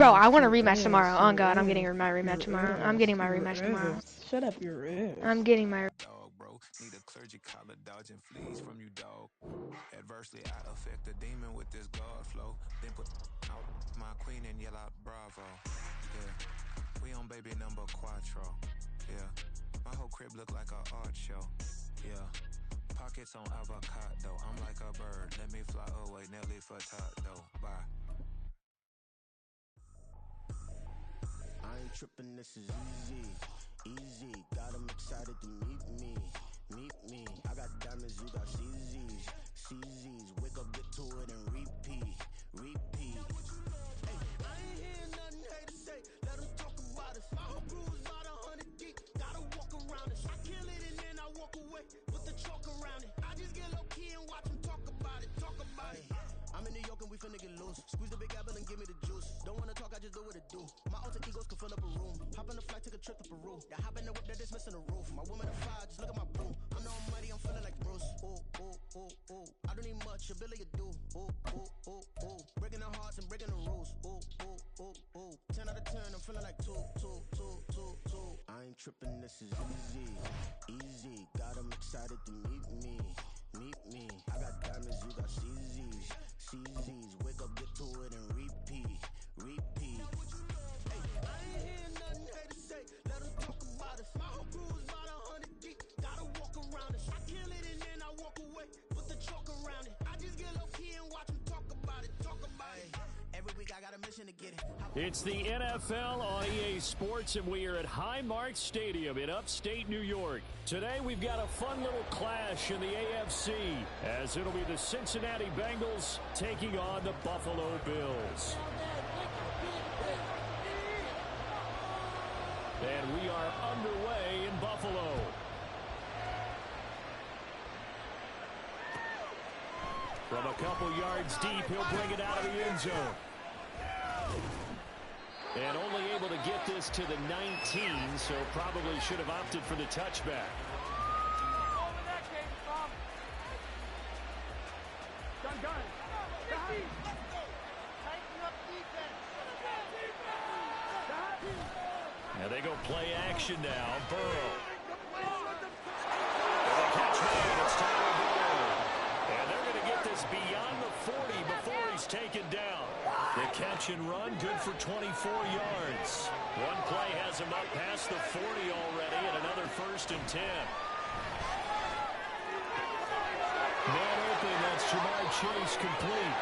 Bro, I want a rematch tomorrow. On God, I'm getting my rematch tomorrow. I'm getting my rematch tomorrow. Shut up, your ass. I'm getting my. Dog, bro. Need a clergy collar, dodging fleas from you, dog. Adversely, I affect the demon with this God flow. Then put out my queen and yell out bravo. Yeah, we on baby number quattro. Yeah, my whole crib look like a art show. Yeah, pockets on avocado. I'm like a bird. Let me fly away, Nelly Furtado. Bye. I ain't trippin', this is easy, easy. Got 'em excited to meet me, meet me. I got diamonds, you got CZs, CZs. Wake up, get to it and repeat, repeat. Hey, I ain't hearing nothing haters say. Let 'em talk about us. My whole crew is about 100 deep. Gotta walk around us. I kill it and then I walk away with the chalk around it. I just get low key and watch 'em talk about it, talk about it. I'm in New York and we finna get loose. Squeeze the big apple and give me the juice. Don't wanna talk, I just do what it do. My alter egos can fill up a room. Hop on the flight, take a trip to Peru. Yeah, hop in the whip, that is missing the roof. My woman on fire, just look at my boo. I'm the almighty, I'm feeling like Bruce. Ooh, ooh, ooh, ooh. I don't need much, ability to do. Ooh, ooh, ooh, ooh. Breaking the hearts and breaking the rules. Ooh, ooh, ooh, ooh. 10 out of 10, I'm feeling like two. I ain't tripping, this is easy, easy. Got 'em excited to meet me, meet me. I got diamonds, you got CZs, CZs. Wake up, get to it and repeat, repeat. Hey, I ain't hearing nothing haters say. Let 'em talk about us. My whole crew is about 100 deep. Gotta walk around us. I kill it and then I walk away with the chalk around it. I just get low key and watch 'em talk about it, talk about it. Every week I got a mission to get it. It's the NFL on EA Sports, and we are at Highmark Stadium in upstate New York. Today we've got a fun little clash in the AFC, as it'll be the Cincinnati Bengals taking on the Buffalo Bills. And we are underway in Buffalo. From a couple yards deep, he'll bring it out of the end zone. And only able to get this to the 19, so probably should have opted for the touchback. Now they go play action now. Burrow. The catch made. It's Tyler Burrow. And they're going to get this beyond the 40 before he's taken down. The catch and run, good for 24 yards. One play has him up past the 40 already, and another 1st and 10. Man open, that's Jamar Chase complete.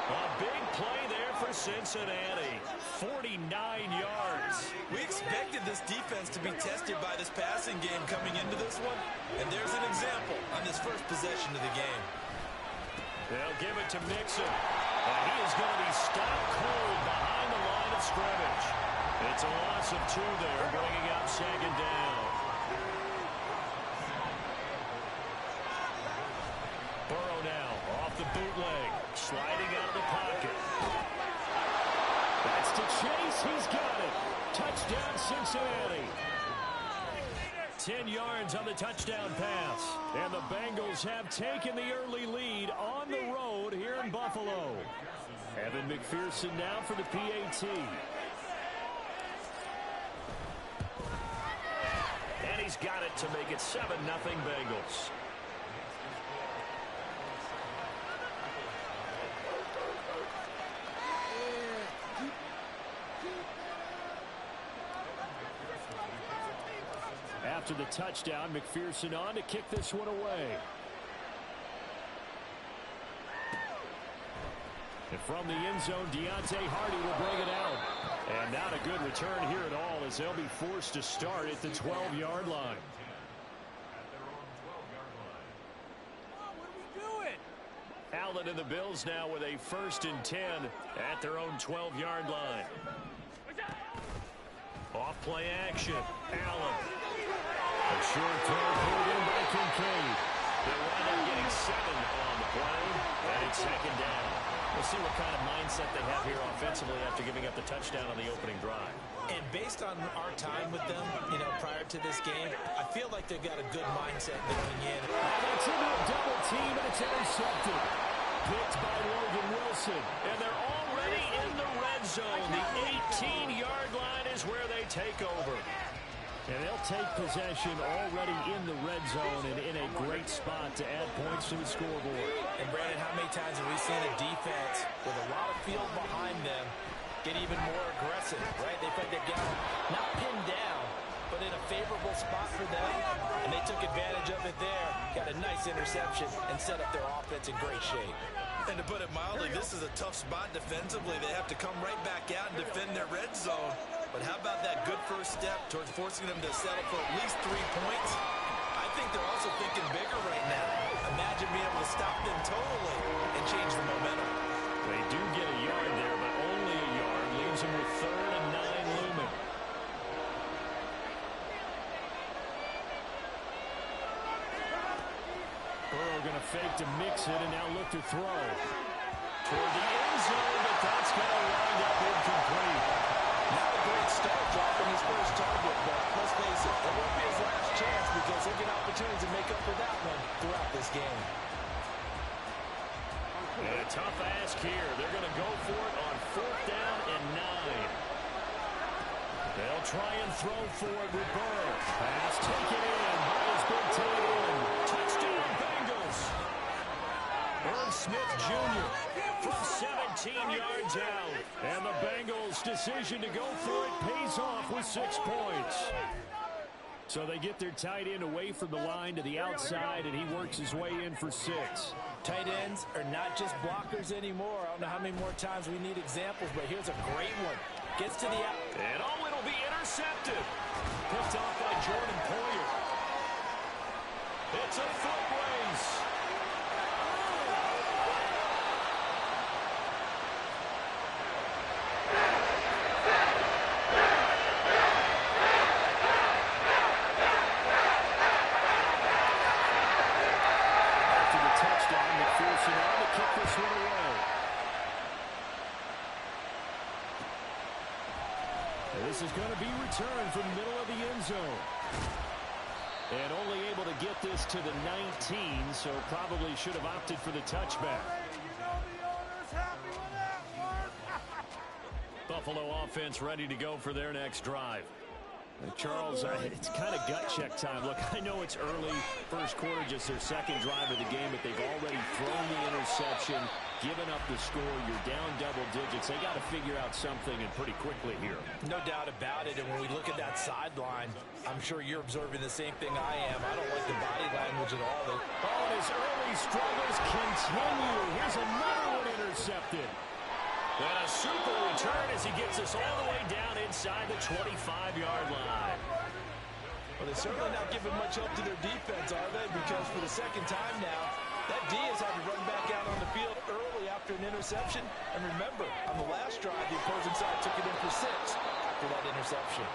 A big play there for Cincinnati. 49 yards. We expected this defense to be tested by this passing game coming into this one, and there's an example on this first possession of the game. They'll give it to Mixon. And he is going to be stopped cold behind the line of scrimmage. It's a loss of 2 there, bringing up 2nd down. Burrow now off the bootleg, sliding out of the pocket. That's to Chase. He's got it. Touchdown, Cincinnati. 10 yards on the touchdown pass. And the Bengals have taken the early lead on the road here in Buffalo. Evan McPherson now for the PAT. And he's got it to make it 7-0 Bengals. After the touchdown, McPherson on to kick this one away. And from the end zone, Deontay Hardy will bring it out. And not a good return here at all, as they'll be forced to start at the 12-yard line. What are we doing? Allen and the Bills now with a 1st and 10 at their own 12-yard line. Off play action. Allen. A short throw pulled in by Kincaid. They wind up getting 7 on the play, and it's 2nd down. We'll see what kind of mindset they have here offensively after giving up the touchdown on the opening drive. And based on our time with them, prior to this game, I feel like they've got a good mindset going in. That's into a double team, and it's intercepted. Picked by Logan Wilson, and they're already zone. The 18-yard line is where they take over. And they'll take possession already in the red zone and in a great spot to add points to the scoreboard. And Brandon, how many times have we seen a defense with a lot of field behind them get even more aggressive, right? They think they've got them not pinned down, but in a favorable spot for them, and they took advantage of it there, got a nice interception, and set up their offense in great shape. And to put it mildly, this is a tough spot defensively. They have to come right back out and defend their red zone. But how about that good first step towards forcing them to settle for at least 3 points? I think they're also thinking bigger right now. Imagine being able to stop them totally and change the momentum. They do get a yard there, but only a yard. Leaves them with 3rd and 9 looming. Burrow going to fake to mix it and now look to throw. Toward the end zone, but that's going to wind up incomplete. Not a great start dropping his first target, but let's face it, it won't be his last chance because he'll get opportunities to make up for that one throughout this game. And a tough ask here. They're going to go for it on 4th down and 9. They'll try and throw for it with Burrow. Pass taken in by his big tight end. Touchdown Bengals. Irv Smith Jr. from 17 yards out. And the Bengals' decision to go for it pays off with 6 points. So they get their tight end away from the line to the outside, and he works his way in for 6. Tight ends are not just blockers anymore. I don't know how many more times we need examples, but here's a great one. Gets to the out. And it'll be intercepted. Picked off by Jordan Poyer. It's a foot race. After the touchdown, McPherson on to kick this one away. This is going to be returned from the middle of the end zone. And only able to get this to the 19, so probably should have opted for the touchback. Buffalo offense ready to go for their next drive. Charles, it's kind of gut check time. Look, I know it's early, first quarter, just their second drive of the game, but they've already thrown the interception, given up the score. You're down double digits. They got to figure out something, and pretty quickly here. No doubt about it, and when we look at that sideline, I'm sure you're observing the same thing I am. I don't like the body language at all. Oh, his early struggles continue. Here's another one intercepted. And a super return as he gets us all the way down inside the 25-yard line. Well, they're certainly not giving much help to their defense, are they? Because for the second time now, that D has had to run back out on the field early after an interception. And remember, on the last drive, the opposing side took it in for 6 after that interception.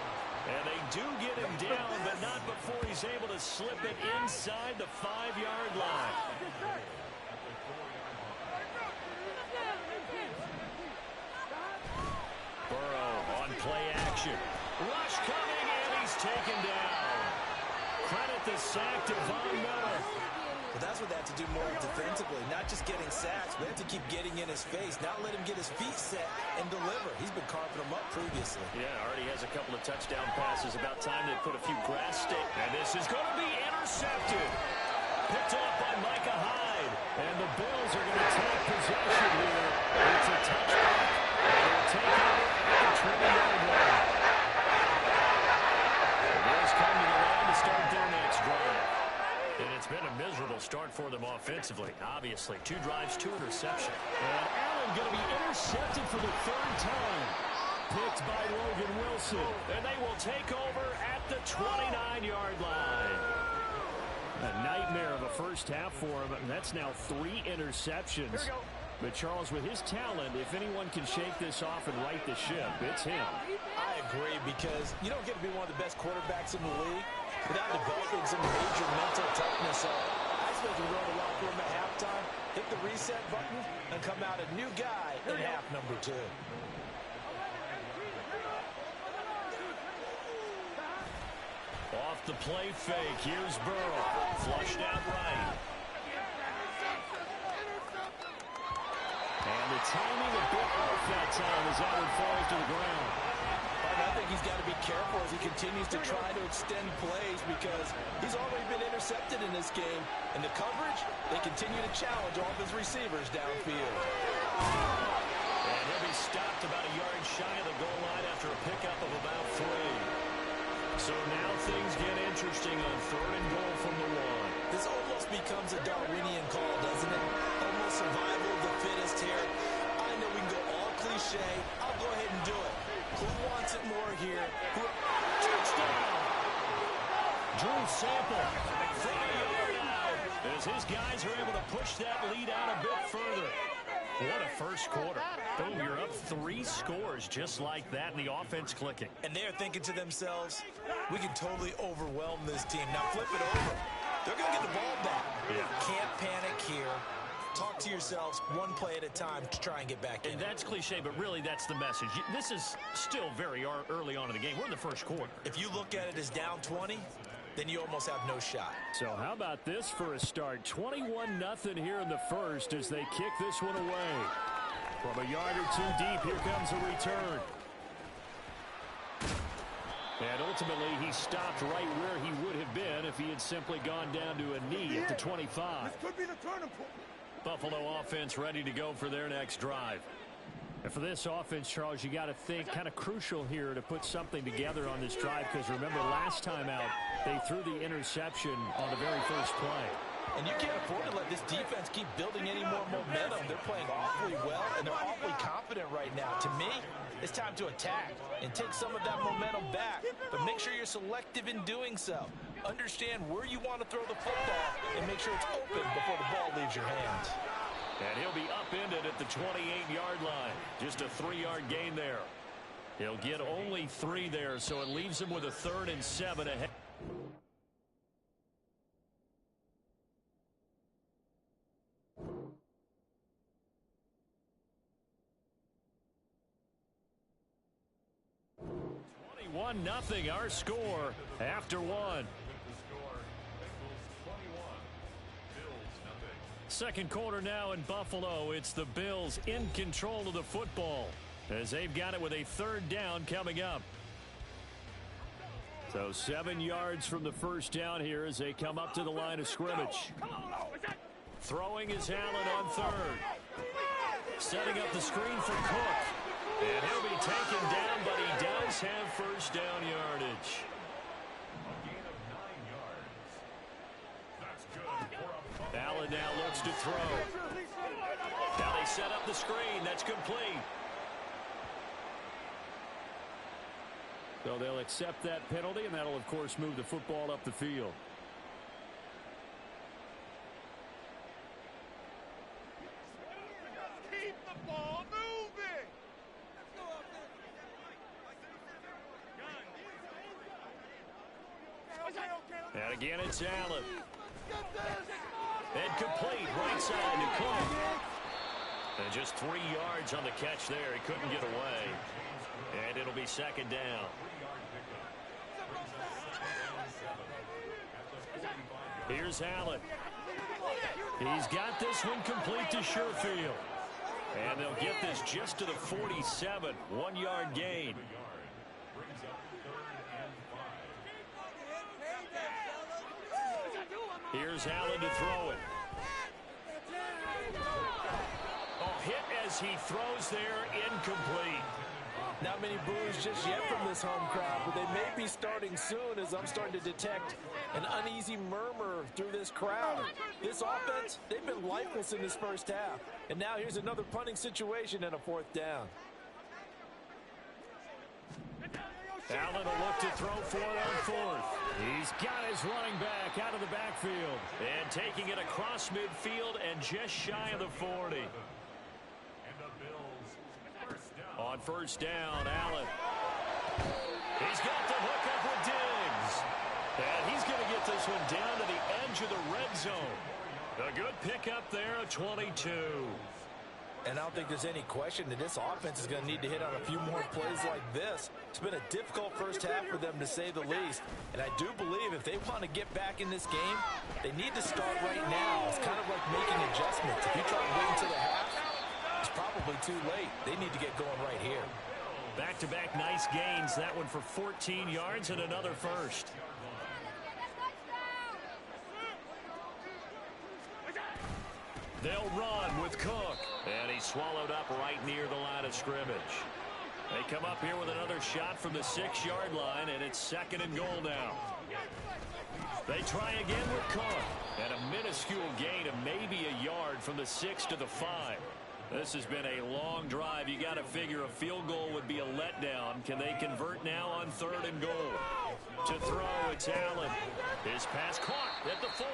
And they do get him down, but not before he's able to slip it inside the 5-yard line. Burrow on play action. Rush coming, and he's taken down. Credit the sack to Von Miller. But that's what they have to do more defensively, not just getting sacks, but they have to keep getting in his face, not let him get his feet set and deliver. He's been carving them up previously. Yeah, already has a couple of touchdown passes. About time they put a few grass stakes. And this is going to be intercepted. Picked off by Micah Hyde. And the Bills are going to take possession here. It's a touchback. They'll take it at the 20-yard line. The Bills come to the line to start their next drive. And it's been a miserable start for them offensively, obviously. 2 drives, 2 interceptions. And Allen going to be intercepted for the 3rd time. Picked by Logan Wilson. And they will take over at the 29-yard line. A nightmare of a first half for him. And that's now 3 interceptions. But Charles, with his talent, if anyone can shake this off and right the ship, it's him. I agree, because you don't get to be one of the best quarterbacks in the league without developing some major mental toughness. So I suppose we go to the locker room at halftime, hit the reset button, and come out a new guy in half number 2. Off the play fake, here's Burrow. Flushed out right. And the timing a bit off that time as as that one falls to the ground. I think he's got to be careful as he continues to try to extend plays because he's already been intercepted in this game. And the coverage, they continue to challenge all of his receivers downfield. And he'll be stopped about a yard shy of the goal line after a pickup of about 3. So now things get interesting on 3rd and goal from the 1. This almost becomes a Darwinian call, doesn't it? Almost survival of the fittest here. I know we can go all cliche. I'll go ahead and do it. Who wants it more here? Touchdown! Drew Sample from a yard out as his guys are able to push that lead out a bit further. What a first quarter. Boom, you're up 3 scores just like that, and the offense clicking. And they're thinking to themselves, we can totally overwhelm this team. Now flip it over. They're going to get the ball back. Yeah. Can't panic here. Talk to yourselves one play at a time to try and get back in. And that's cliche, but really that's the message. This is still very early on in the game. We're in the first quarter. If you look at it as down 20, then you almost have no shot. So how about this for a start? 21-0 here in the first as they kick this one away. From a yard or 2 deep, here comes a return. And ultimately, he stopped right where he would have been if he had simply gone down to a knee at the 25. This could be the turning point. Buffalo offense ready to go for their next drive. And for this offense, Charles, you got to think kind of crucial here to put something together on this drive because remember last time out, they threw the interception on the very first play. And you can't afford to let this defense keep building any more momentum. They're playing awfully well, and they're awfully confident right now. To me, it's time to attack and take some of that momentum back. But make sure you're selective in doing so. Understand where you want to throw the football and make sure it's open before the ball leaves your hands. And he'll be upended at the 28-yard line. Just a 3-yard gain there. He'll get only 3 there, so it leaves him with a 3rd and 7 ahead. Nothing our score after 1. Second quarter now in Buffalo. It's the Bills in control of the football as they've got it with a 3rd down coming up. So 7 yards from the first down here as they come up to the line of scrimmage. Throwing is Allen on 3rd. Setting up the screen for Cook. And he'll be taken down, but he does have first down yardage. Allen now looks to throw. Now they set up the screen. That's complete. So they'll accept that penalty, and that'll, of course, move the football up the field. Keep the ball moving. And again, it's Allen. And complete right side to Cook. And just 3 yards on the catch there. He couldn't get away. And it'll be 2nd down. Here's Allen. He's got this one complete to Sherfield. And they'll get this just to the 47. 1-yard gain. Here's Allen to throw it. Oh, hit as he throws there, incomplete. Not many boos just yet from this home crowd, but they may be starting soon as I'm starting to detect an uneasy murmur through this crowd. This offense, they've been lifeless in this first half. And now here's another punting situation and a 4th down. Allen will look to throw for it on 4th. He's got his running back out of the backfield. And taking it across midfield and just shy of the 40. On first down, Allen. He's got the hook up with Diggs. And he's going to get this one down to the edge of the red zone. A good pickup there, a 22. And I don't think there's any question that this offense is going to need to hit on a few more plays like this. It's been a difficult first half for them, to say the least. And I do believe if they want to get back in this game, they need to start right now. It's kind of like making adjustments. If you try to wait until the half, it's probably probably too late. They need to get going right here. Back-to-back nice gains. That one for 14 yards and another first. They'll run with Cook. And he's swallowed up right near the line of scrimmage. They come up here with another shot from the 6-yard line, and it's 2nd and goal now. They try again with Cook. And a minuscule gain of maybe a yard from the 6 to the 5. This has been a long drive. You got to figure a field goal would be a letdown. Can they convert now on 3rd and goal? To throw, it's Allen. His pass caught at the 4.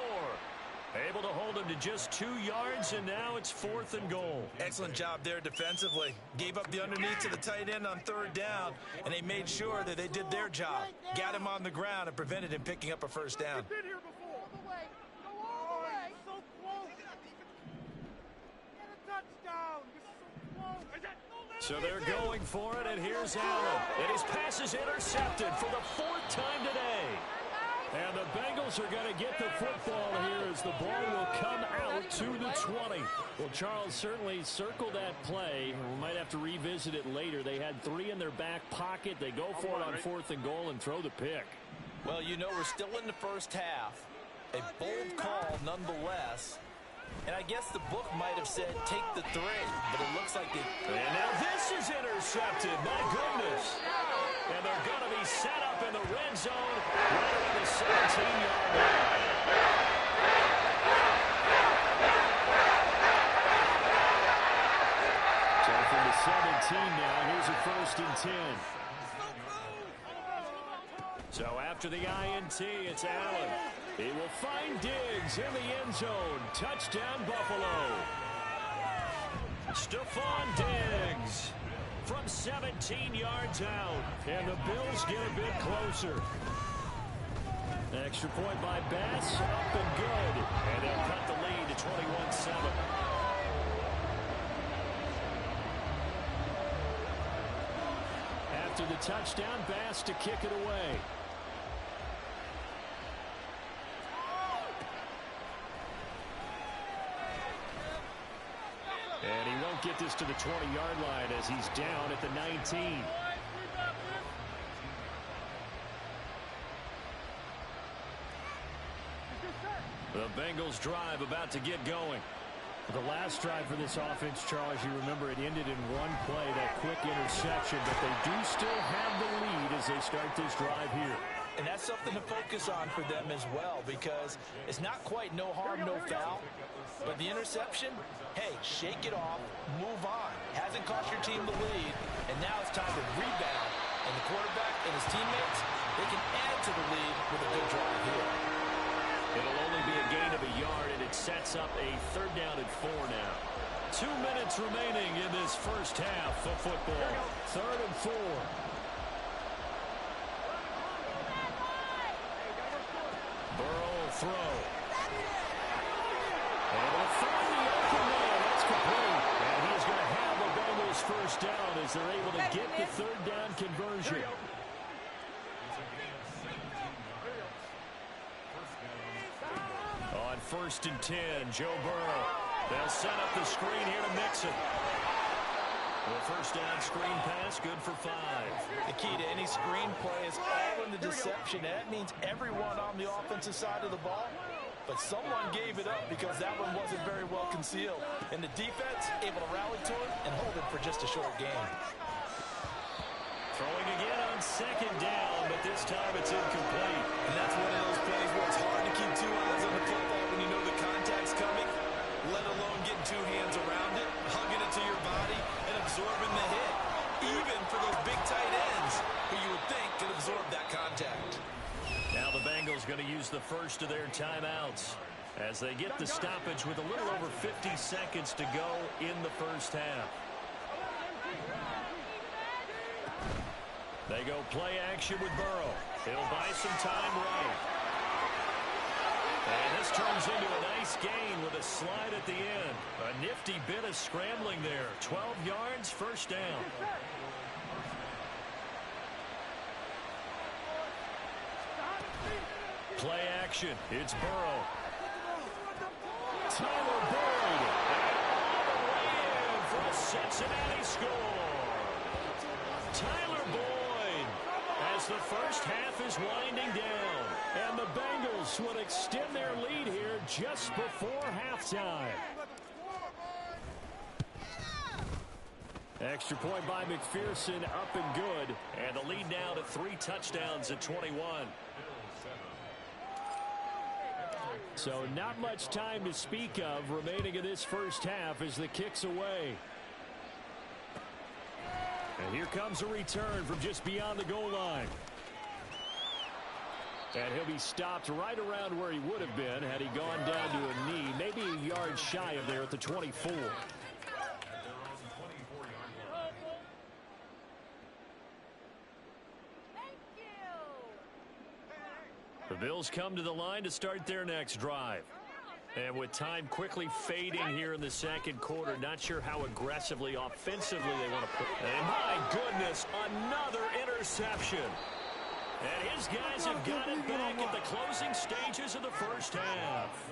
Able to hold him to just 2 yards, and now it's 4th and goal. Excellent job there defensively. Gave up the underneath to the tight end on 3rd down, and they made sure that they did their job. Got him on the ground and prevented him picking up a 1st down. So they're going for it, and here's Allen. And his pass is intercepted for the 4th time today. And the Bengals are going to get the football here as the ball will come out to the 20. Well, Charles, certainly circle that play. We might have to revisit it later. They had 3 in their back pocket. They go for it on 4th and goal and throw the pick. Well, you know, we're still in the first half. A bold call nonetheless. And I guess the book might have said take the 3, but it looks like they... And now this is intercepted. My goodness. And they're going to be set up in the red zone right around the 17-yard line. So from the 17 now, here's a 1st and 10. So after the INT, it's Allen. He will find Diggs in the end zone. Touchdown, Buffalo. Stephon Diggs from 17 yards out. And the Bills get a bit closer. Extra point by Bass, up and good. And they'll cut the lead to 21-7. After the touchdown, Bass to kick it away. And he won't get this to the 20-yard line as he's down at the 19. The Bengals drive about to get going. The last drive for this offense, Charles, you remember it ended in one play, that quick interception, but they do still have the lead as they start this drive here. And that's something to focus on for them as well, because it's not quite no harm, no foul. But the interception, hey, shake it off, move on. Hasn't cost your team the lead, and now it's time to rebound. And the quarterback and his teammates, they can add to the lead with a good drive here. It'll only be a gain of a yard, and it sets up a 3rd down and 4 now. 2 minutes remaining in this first half of football. 3rd and 4. Burrow will throw. And he'll find the open man. That's complete. And he's going to have the Bengals 1st down as they're able to get the 3rd down conversion. On 1st and 10, Joe Burrow. They'll set up the screen here to Mixon. The 1st down screen pass, good for 5. The key to any screen play is all in the deception. And that means everyone on the offensive side of the ball. But someone gave it up because that one wasn't very well concealed. And the defense able to rally to it and hold it for just a short game. Throwing again on 2nd down, but this time it's incomplete. And that's one of those plays where it's hard to keep 2 eyes on the football when you know the contact's coming, let alone getting 2 hands around it, hugging it to your body, and absorbing the hit. Even for those big tight ends who you would think could absorb that contact. Now the Bengals going to use the first of their timeouts as they get the stoppage with a little over 50 seconds to go in the first half. They go play action with Burrow. He'll buy some time right. And this turns into a nice gain with a slide at the end. A nifty bit of scrambling there. 12 yards, 1st down. Play action. It's Burrow. Tyler Boyd. All the way in for a Cincinnati score. Tyler Boyd as the first half is winding down. And the Bengals would extend their lead here just before halftime. Extra point by McPherson, up and good. And the lead now to 3 touchdowns at 21. So not much time to speak of remaining in this first half as the kick's away. And here comes a return from just beyond the goal line. And he'll be stopped right around where he would have been had he gone down to a knee, maybe a yard shy of there at the 24. The Bills come to the line to start their next drive. And with time quickly fading here in the second quarter, not sure how aggressively, offensively they want to play. And my goodness, another interception. And his guys have got it back at the closing stages of the first half.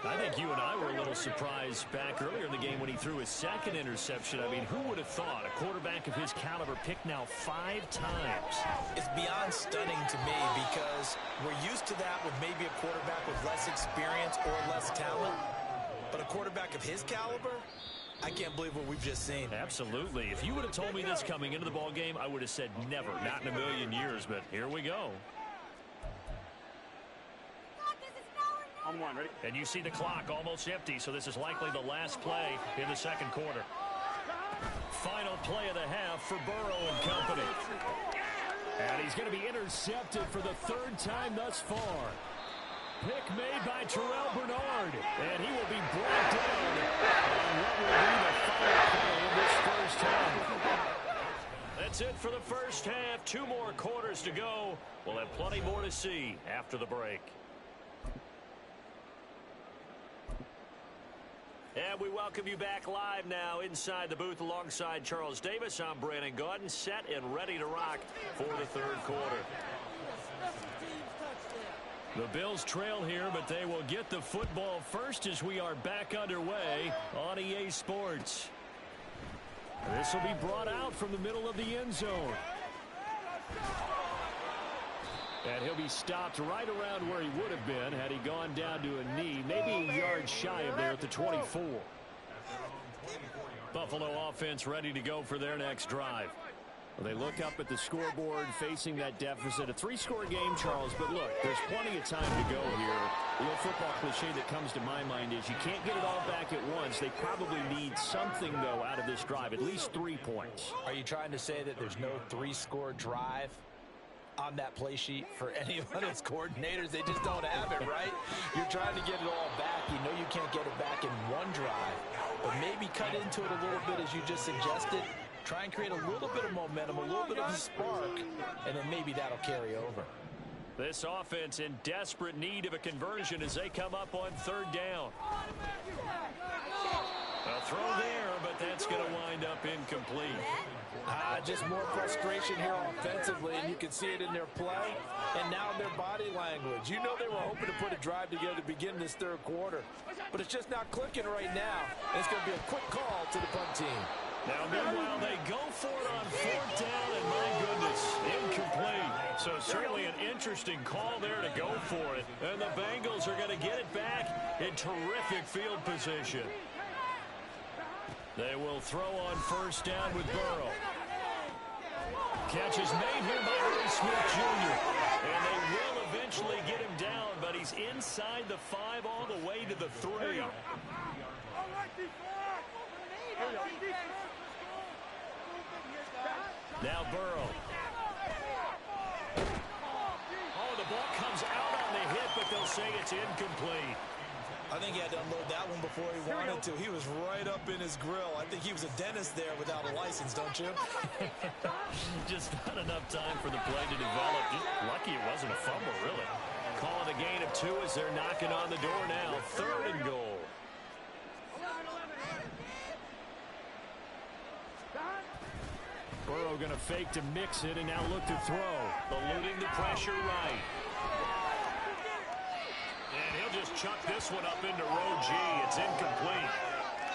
I think you and I were a little surprised back earlier in the game when he threw his second interception. I mean, who would have thought a quarterback of his caliber picked now 5 times? It's beyond stunning to me because we're used to that with maybe a quarterback with less experience or less talent. But a quarterback of his caliber, I can't believe what we've just seen. Absolutely. If you would have told me this coming into the ball game, I would have said never, not in a million years. But here we go. On one, ready? And you see the clock almost empty, so this is likely the last play in the second quarter. Final play of the half for Burrow and company. And he's going to be intercepted for the 3rd time thus far. Pick made by Terrell Bernard, and he will be brought down on what will be the final play of this first half. That's it for the first half. 2 more quarters to go. We'll have plenty more to see after the break. And we welcome you back live now inside the booth alongside Charles Davis. I'm Brandon Gaudin, set and ready to rock for the third quarter. The Bills trail here, but they will get the football first as we are back underway on EA Sports. This will be brought out from the middle of the end zone. And he'll be stopped right around where he would have been had he gone down to a knee, maybe a yard shy of there at the 24. Buffalo offense ready to go for their next drive. Well, they look up at the scoreboard facing that deficit. A 3-score game, Charles, but look, there's plenty of time to go here. The old football cliche that comes to my mind is you can't get it all back at once. They probably need something, though, out of this drive, at least 3 points. Are you trying to say that there's no 3-score drive on that play sheet for any of those coordinators? They just don't have it, right? You're trying to get it all back. You know you can't get it back in one drive, but maybe cut into it a little bit as you just suggested. Try and create a little bit of momentum, a little bit of a spark, and then maybe that'll carry over. This offense in desperate need of a conversion as they come up on 3rd down. A throw there, but that's going to wind up incomplete. Just more frustration here offensively, and you can see it in their play and now in their body language. You know they were hoping to put a drive together to begin this third quarter, but it's just not clicking right now. It's going to be a quick call to the punt team. Now, meanwhile, they go for it on 4th down, and my goodness, incomplete. So certainly an interesting call there to go for it. And the Bengals are going to get it back in terrific field position. They will throw on 1st down with Burrow. Catch is made here by Ray Smith Jr. And they will eventually get him down, but he's inside the 5 all the way to the 3. Now Burrow. Oh, the ball comes out on the hit, but they'll say it's incomplete. I think he had to unload that one before he wanted to. He was right up in his grill. I think he was a dentist there without a license, don't you? Just not enough time for the play to develop. Just lucky it wasn't a fumble, really. Calling a gain of 2 as they're knocking on the door now. 3rd and goal. Burrow going to fake to mix it and now look to throw. Eluding the pressure right. And he'll just chuck this one up into row G. It's incomplete.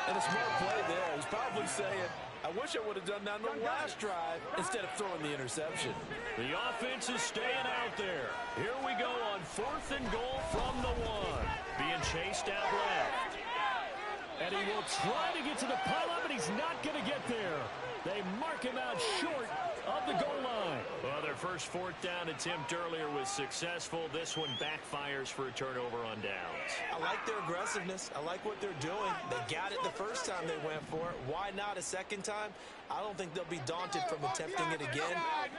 And a smart play there. He's probably saying, I wish I would have done that on the last drive instead of throwing the interception. The offense is staying out there. Here we go on 4th and goal from the 1. Being chased out left. And he will try to get to the pylon, but he's not going to get there. They mark him out short of the goal line. Well, their first 4th down attempt earlier was successful. This one backfires for a turnover on downs. I like their aggressiveness. I like what they're doing. They got it the first time they went for it. Why not a second time? I don't think they'll be daunted from attempting it again.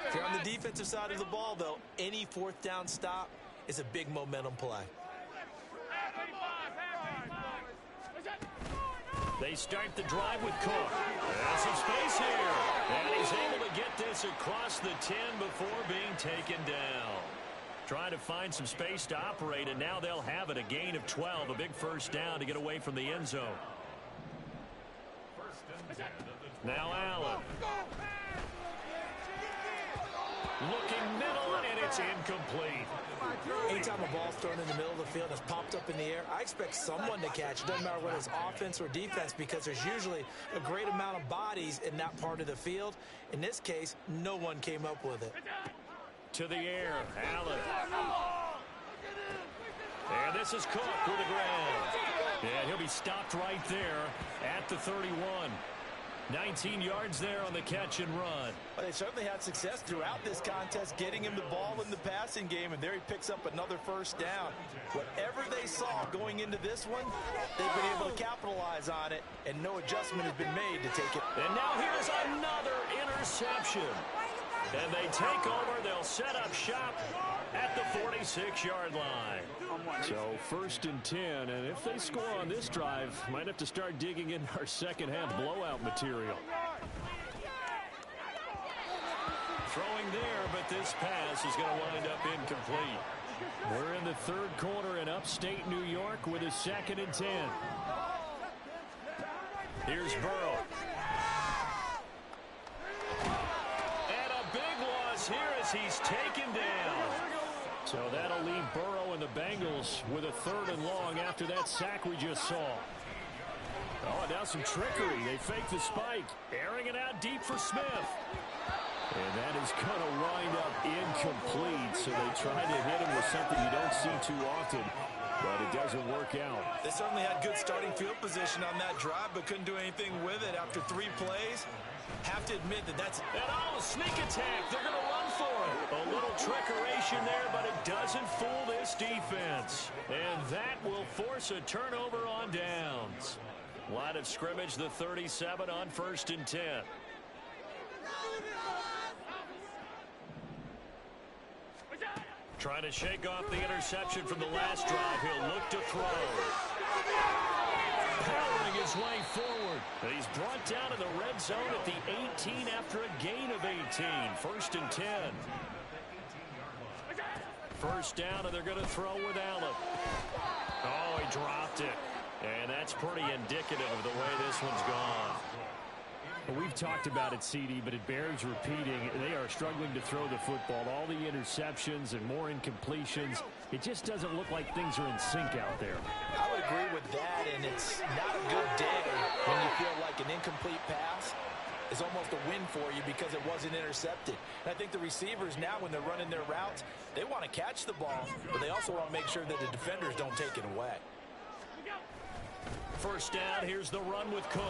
If you're on the defensive side of the ball, though, any 4th down stop is a big momentum play. They start the drive with Cook. There's some space here. And he's able to get this across the 10 before being taken down. Trying to find some space to operate, and now they'll have it. A gain of 12, a big first down to get away from the end zone. Now Allen. Looking middle, and it's incomplete. Anytime a ball's thrown in the middle of the field and it's popped up in the air, I expect someone to catch it. Doesn't matter whether it's offense or defense, because there's usually a great amount of bodies in that part of the field. In this case, no one came up with it. To the air, Allen. And this is Cook with the ground. And he'll be stopped right there at the 31. 19 yards there on the catch and run. Well, they certainly had success throughout this contest, getting him the ball in the passing game, and there he picks up another first down. Whatever they saw going into this one, they've been able to capitalize on it, and no adjustment has been made to take it. And now here's another interception. And they take over. They'll set up shop at the 46-yard line. So 1st and 10, and if they score on this drive, might have to start digging in our second half blowout material. Throwing there, but this pass is going to wind up incomplete. We're in the 3rd quarter in upstate New York with a 2nd and 10. Here's Burrow. And a big loss here as he's taken down. So that'll leave Burrow and the Bengals with a 3rd and long after that sack we just saw. Oh, now some trickery. They fake the spike. Airing it out deep for Smith. And that is going to wind up incomplete. So they try to hit him with something you don't see too often, but it doesn't work out. They certainly had good starting field position on that drive, but couldn't do anything with it after 3 plays. Have to admit that that's... And oh, sneak attack. They're going to run for it. A little trickeration there, but it doesn't fool this defense. And that will force a turnover on downs. Line of scrimmage, the 37 on 1st and 10. Trying to shake off the interception from the last drive. He'll look to throw. Powering his way forward. And he's brought down to the red zone at the 18 after a gain of 18. 1st and 10. First down, and they're going to throw with Allen. Oh, he dropped it. And that's pretty indicative of the way this one's gone. Well, we've talked about it, CD, but it bears repeating. They are struggling to throw the football. All the interceptions and more incompletions. It just doesn't look like things are in sync out there. I would agree with that, and it's not a good day when you feel like an incomplete pass is almost a win for you because it wasn't intercepted. And I think the receivers now, when they're running their routes, they want to catch the ball, but they also want to make sure that the defenders don't take it away. First down, here's the run with Cook.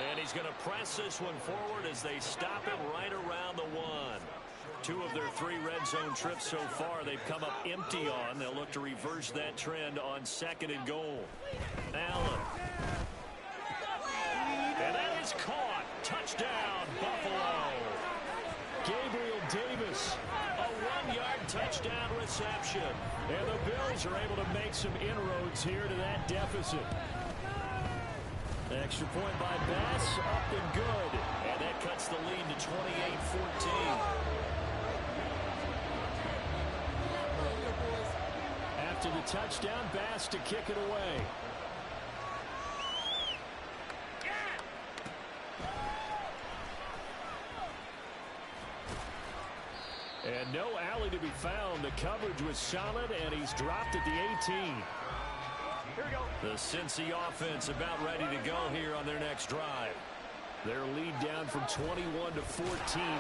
And he's going to press this one forward as they stop him right around the 1. 2 of their 3 red zone trips so far they've come up empty on. They'll look to reverse that trend on 2nd and goal. Allen. And that is caught. Touchdown, Buffalo. Gabriel Davis, a 1-yard touchdown reception. And the Bills are able to make some inroads here to that deficit. Extra point by Bass, up and good. And that cuts the lead to 28-14. After the touchdown, Bass to kick it away. And no alley to be found. The coverage was solid, and he's dropped at the 18. The Cincy offense about ready to go here on their next drive. Their lead down from 21 to 14,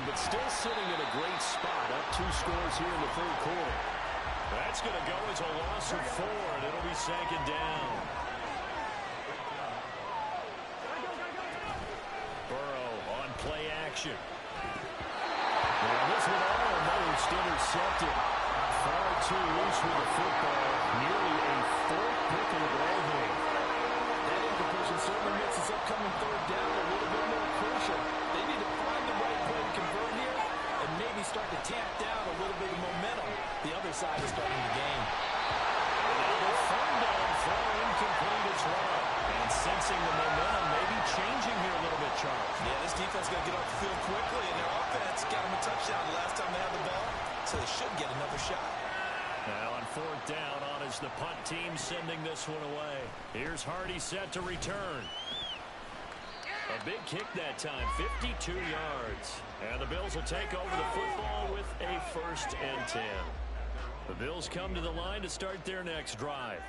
but still sitting in a great spot. Up 2 scores here in the third quarter. That's going to go as a loss of 4, and it'll be second down. Burrow on play action. Well, this one almost intercepted. Far too loose with the football. Nearly a 4th pick of the ball game. That incompletion certainly makes this upcoming third down a little bit more crucial. They need to find the right play to convert here and maybe start to tamp down a little bit of momentum. The other side is starting to gain. Another third down throw incomplete as well. And sensing the momentum may be changing here a little bit, Charles. Yeah, this defense got to get off the field quickly, and their offense got them a touchdown the last time they had the ball, so they should get another shot. Now on 4th down, on is the punt team sending this one away. Here's Hardy set to return. A big kick that time, 52 yards. And the Bills will take over the football with a 1st and 10. The Bills come to the line to start their next drive.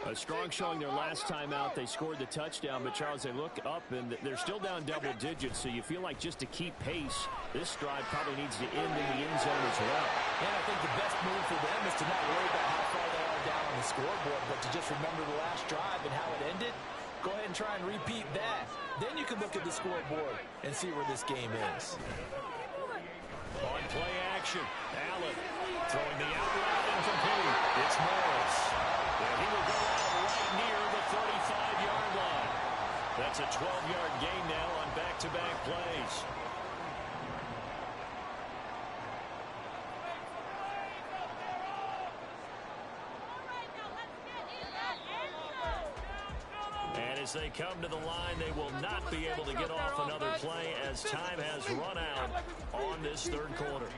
A strong showing their last time out. They scored the touchdown, but Charles, they look up and they're still down double digits, so you feel like just to keep pace, this drive probably needs to end in the end zone as well. And I think the best move for them is to not worry about how far they are down on the scoreboard, but to just remember the last drive and how it ended. Go ahead and try and repeat that. Then you can look at the scoreboard and see where this game is. On play action, Allen throwing the out route incomplete. It's Morris. And he will go out right near the 35-yard line. That's a 12-yard gain now on back-to-back plays. And as they come to the line, they will not be able to get off another play as time has run out on this third quarter.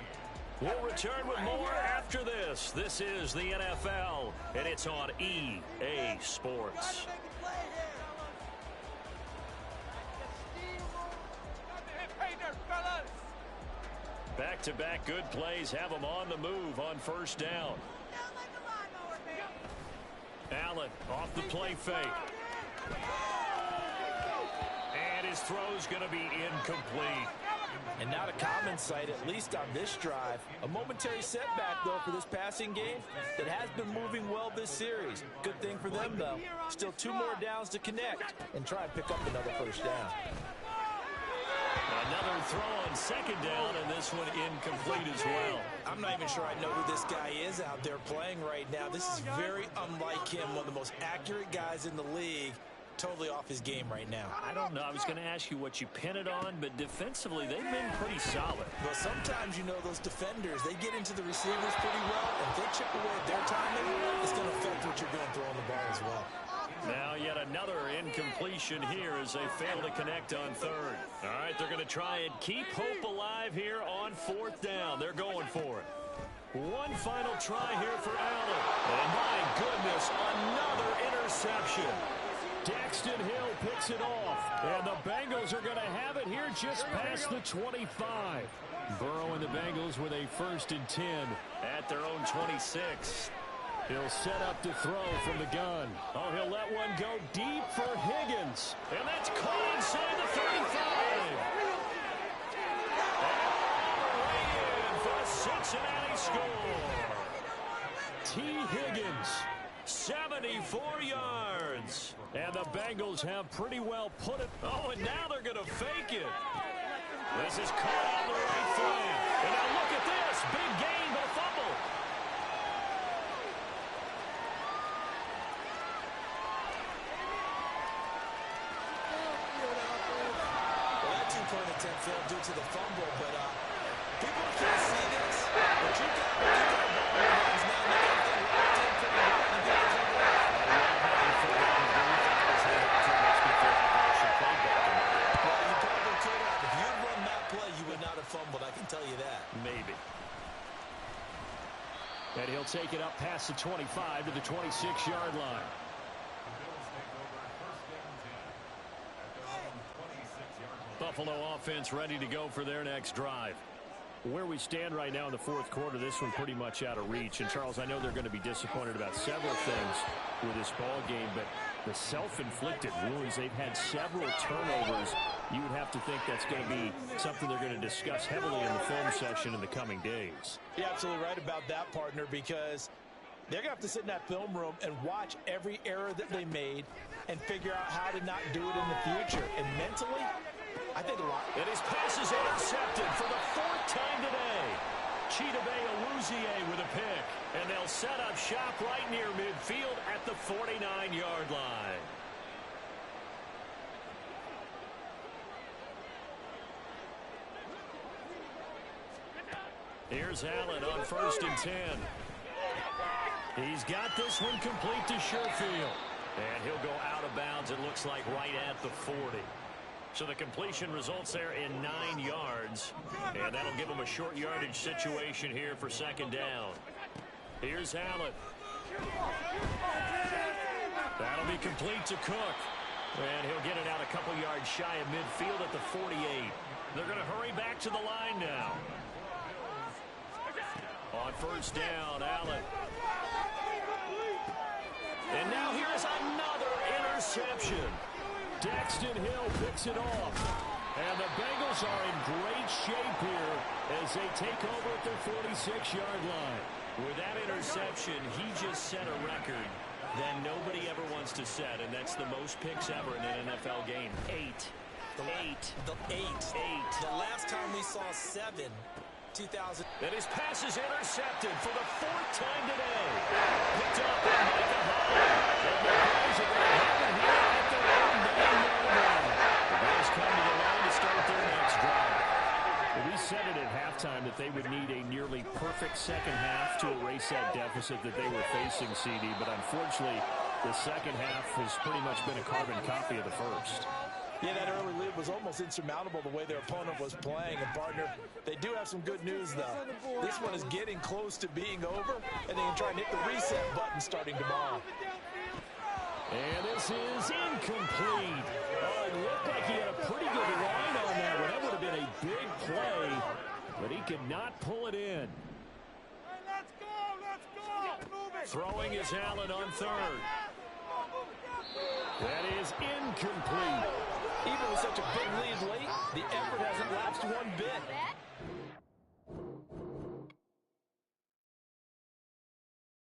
We'll return with more after this. This is the NFL, and it's on EA Sports. Back-to-back good plays have them on the move on 1st down. Allen off the play fake. And his throw's going to be incomplete. And not a common sight, at least on this drive. A momentary setback, though, for this passing game that has been moving well this series. Good thing for them, though. Still 2 more downs to connect and try and pick up another 1st down. Another throw on 2nd down, and this one incomplete as well. I'm not even sure I know who this guy is out there playing right now. This is very unlike him, one of the most accurate guys in the league. Totally off his game right now. I don't know. I was going to ask you what you pin it on, but defensively, they've been pretty solid. Well, sometimes, you know, those defenders, they get into the receivers pretty well. And if they chip away at their timing, it's going to affect what you're doing throwing the ball as well. Now yet another incompletion here as they fail to connect on 3rd. All right, they're going to try and keep hope alive here on 4th down. They're going for it. One final try here for Allen. And my goodness, another interception. Daxton Hill picks it off, and the Bengals are going to have it here just past the 25. Burrow and the Bengals with a 1st and 10 at their own 26. He'll set up to throw from the gun. Oh, he'll let one go deep for Higgins, and that's caught inside the 35. And right in for a Cincinnati score. T. Higgins, 74 yards. And the Bengals have pretty well put it. Oh, and now they're going to fake it. This is caught on the right flank. And now look at this. Big gain, but a fumble. Well, that 2-point attempt failed due to the fumble, but people can't see this. But you got a ball in your hands now. You got that right in pretty well. You got to cover it. Well, you probably could have. If you'd run that play, you would not have fumbled. I can tell you that. Maybe. And he'll take it up past the 25 to the 26-yard line. Buffalo offense ready to go for their next drive. Where we stand right now in the fourth quarter, this one pretty much out of reach. And, Charles, I know they're going to be disappointed about several things with this ball game, but the self-inflicted wounds, they've had several turnovers. You would have to think that's going to be something they're going to discuss heavily in the film session in the coming days. You're absolutely right about that, partner, because they're going to have to sit in that film room and watch every error that they made and figure out how to not do it in the future. And mentally, I think a lot. And his pass is intercepted for the fourth time today. Chidobe Awuzie with a pick. And they'll set up shop right near midfield at the 49-yard line. Here's Allen on 1st and 10. He's got this one complete to Sherfield. And he'll go out of bounds, it looks like, right at the 40. So the completion results there in 9 yards. And that'll give him a short yardage situation here for 2nd down. Here's Allen. That'll be complete to Cook. And he'll get it out a couple yards shy of midfield at the 48. They're going to hurry back to the line now. On 1st down, Allen. And now here's another interception. Daxton Hill picks it off. And the Bengals are in great shape here as they take over at their 46-yard line. With that interception, he just set a record that nobody ever wants to set, and that's the most picks ever in an NFL game. 8. The last time we saw 7, 2000. And his pass is intercepted for the 4th time today. Picked up by Micah Hyde. And the Bears are going to have it here at their own 9-yard line. The Bears come to the line to start their next drive. We said it at halftime that they would need a nearly perfect second half to erase that deficit that they were facing, CD. But unfortunately, the second half has pretty much been a carbon copy of the first. Yeah, that early lead was almost insurmountable the way their opponent was playing. And, partner, they do have some good news, though. This one is getting close to being over, and they can try and hit the reset button starting tomorrow. And this is incomplete. Oh, it looked like he had a pretty good line on that one. That would have been a big play, but he could not pull it in. Let's go! Move it! Throwing is Allen on 3rd. That is incomplete. Even with such a big lead late, the effort hasn't lapsed one bit.